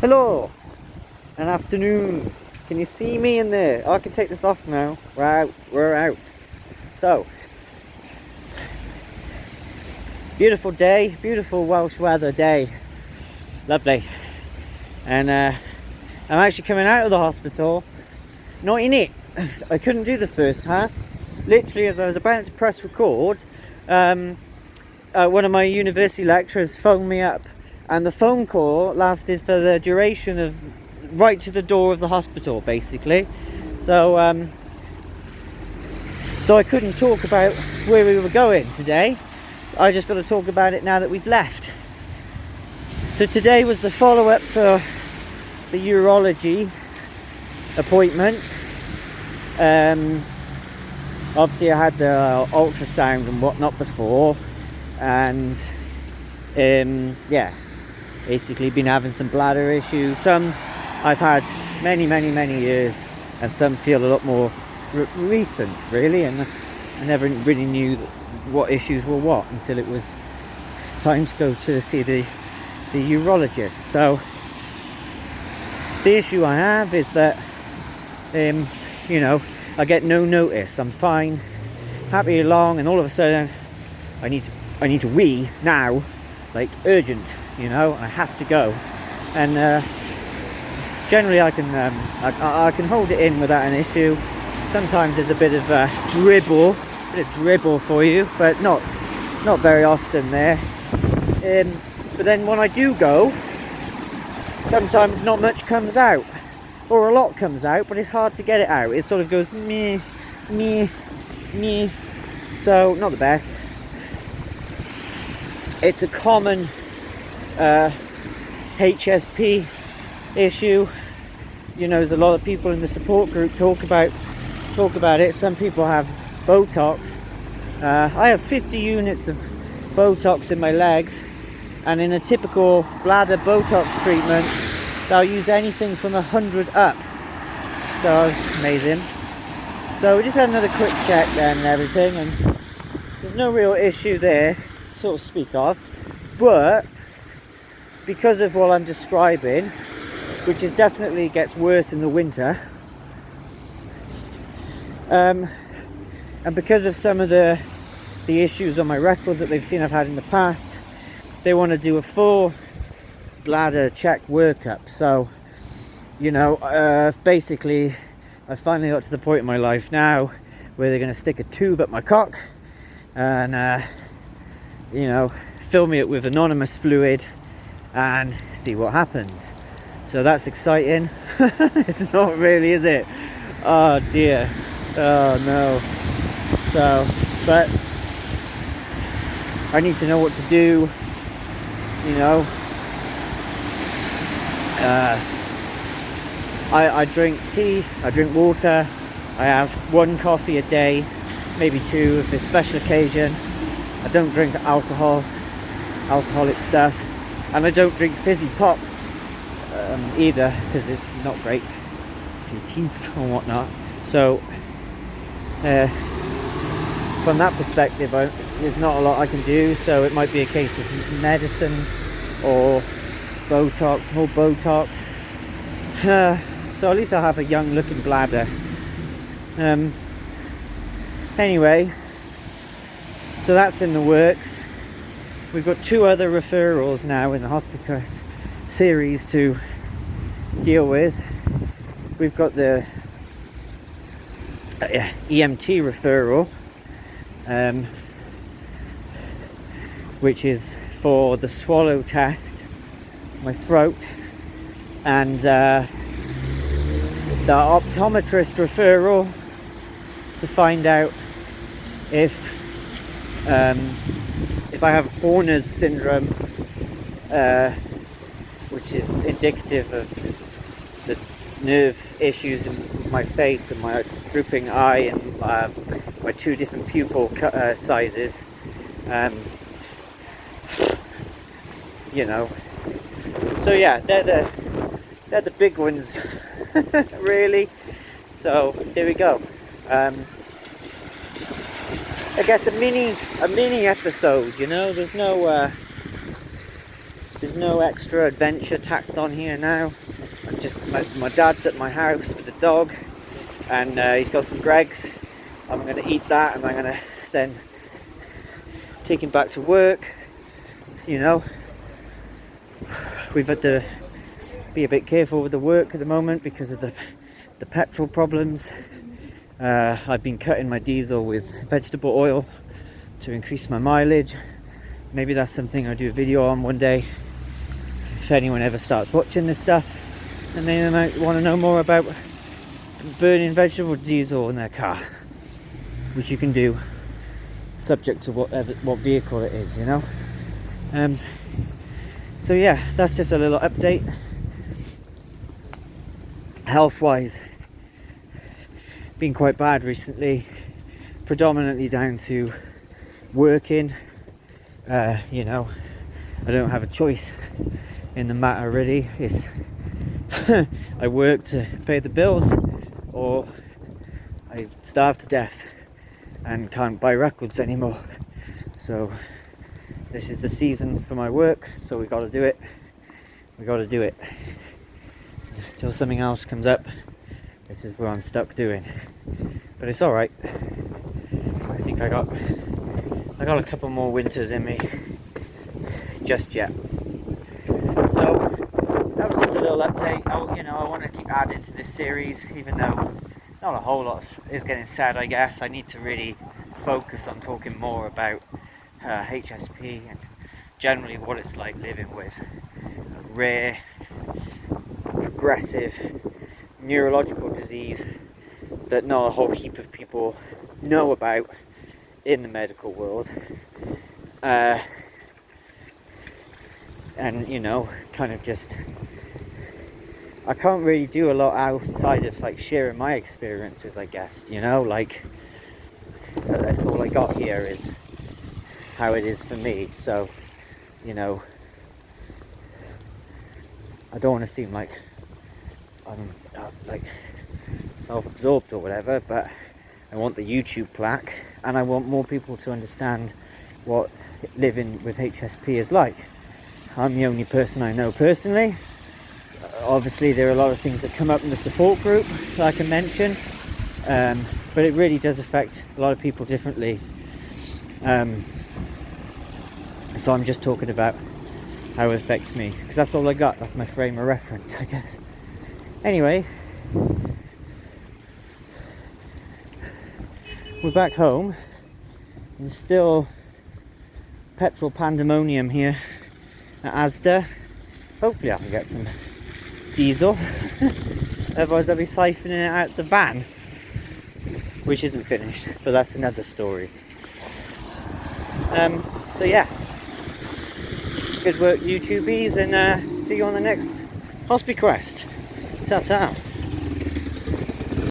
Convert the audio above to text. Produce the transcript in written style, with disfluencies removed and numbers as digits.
Hello, an afternoon. Can you see me in there? Oh, I can take this off now. We're out. So, beautiful day, beautiful Welsh weather day. Lovely. And I'm actually coming out of the hospital. Not in it. I couldn't do the first half. Literally, as I was about to press record, one of my university lecturers phoned me up. And the phone call lasted for the duration of right to the door of the hospital, basically. So I couldn't talk about where we were going today. I just got to talk about it now that we've left. So today was the follow-up for the urology appointment. Obviously I had the ultrasound and whatnot before, and yeah, basically been having some bladder issues. Some I've had many years, and some feel a lot more recent, really, and I never really knew what issues were what until it was time to go to see the urologist. So the issue I have is that you know, I get no notice. I'm fine, happy along, and all of a sudden I need to wee now, like urgent, you know, I have to go. And generally I can hold it in without an issue. Sometimes there's a bit of dribble for you, but not very often there. But then when I do go, sometimes not much comes out, or a lot comes out, but it's hard to get it out. It sort of goes meh, meh, meh. So not the best. It's a common HSP issue. You know, there's a lot of people in the support group talk about it. Some people have Botox. I have 50 units of Botox in my legs, and in a typical bladder Botox treatment they'll use anything from 100 up. So it's amazing. So we just had another quick check then and everything, and there's no real issue there, sort of speak of, but because of what I'm describing, which is definitely gets worse in the winter, and because of some of the issues on my records that they've seen I've had in the past, they want to do a full bladder check workup. So, you know, basically I finally got to the point in my life now where they're going to stick a tube up my cock and you know, fill me up with anonymous fluid and see what happens. So that's exciting. It's not really, is it? Oh dear. Oh no. So, but I need to know what to do, you know. I drink tea, I drink water, I have 1 coffee a day, maybe 2 if it's a special occasion. I don't drink alcoholic stuff, and I don't drink fizzy pop either, because it's not great for your teeth and whatnot. So from that perspective, there's not a lot I can do. So it might be a case of medicine or Botox, more Botox. So at least I'll have a young looking bladder. Anyway, so that's in the works. We've got 2 other referrals now in the hospice series to deal with. We've got the EMT referral, which is for the swallow test, my throat, and the optometrist referral to find out if I have Horner's syndrome, which is indicative of the nerve issues in my face and my drooping eye and my 2 different pupil sizes. You know, so yeah, they're the big ones, really. So there we go. I guess a mini episode. You know, there's There's no extra adventure tacked on here now. I'm just my dad's at my house with the dog, and he's got some Greggs. I'm going to eat that, and I'm going to then take him back to work. You know, we've had to be a bit careful with the work at the moment because of the petrol problems. I've been cutting my diesel with vegetable oil to increase my mileage. Maybe that's something I'll do a video on one day if anyone ever starts watching this stuff and they might want to know more about burning vegetable diesel in their car, which you can do subject to what vehicle it is, you know. So yeah, that's just a little update. Health wise, been quite bad recently, predominantly down to working. You know, I don't have a choice in the matter really. It's I work to pay the bills, or I starve to death and can't buy records anymore. So this is the season for my work, so we got to do it. We got to do it till something else comes up. This is where I'm stuck doing, but it's all right. I think I got a couple more winters in me just yet. So that was just a little update. You know, I want to keep adding to this series, even though not a whole lot is getting said. I guess I need to really focus on talking more about HSP and generally what it's like living with a rare, progressive neurological disease that not a whole heap of people know about in the medical world. And you know, kind of just, I can't really do a lot outside of like sharing my experiences, I guess, you know, like that's all I got here is how it is for me. So, you know, I don't want to seem like I'm like self-absorbed or whatever, but I want the YouTube plaque, and I want more people to understand what living with HSP is like. I'm the only person I know personally. Obviously there are a lot of things that come up in the support group that I can mention, but it really does affect a lot of people differently. So I'm just talking about how it affects me, because that's all I got. That's my frame of reference, I guess. Anyway, we're back home, and still petrol pandemonium here at Asda. Hopefully I can get some diesel. Otherwise I'll be siphoning it out the van, which isn't finished, but that's another story. So yeah, good work YouTubies, and see you on the next HospiQuest. Ta-ta.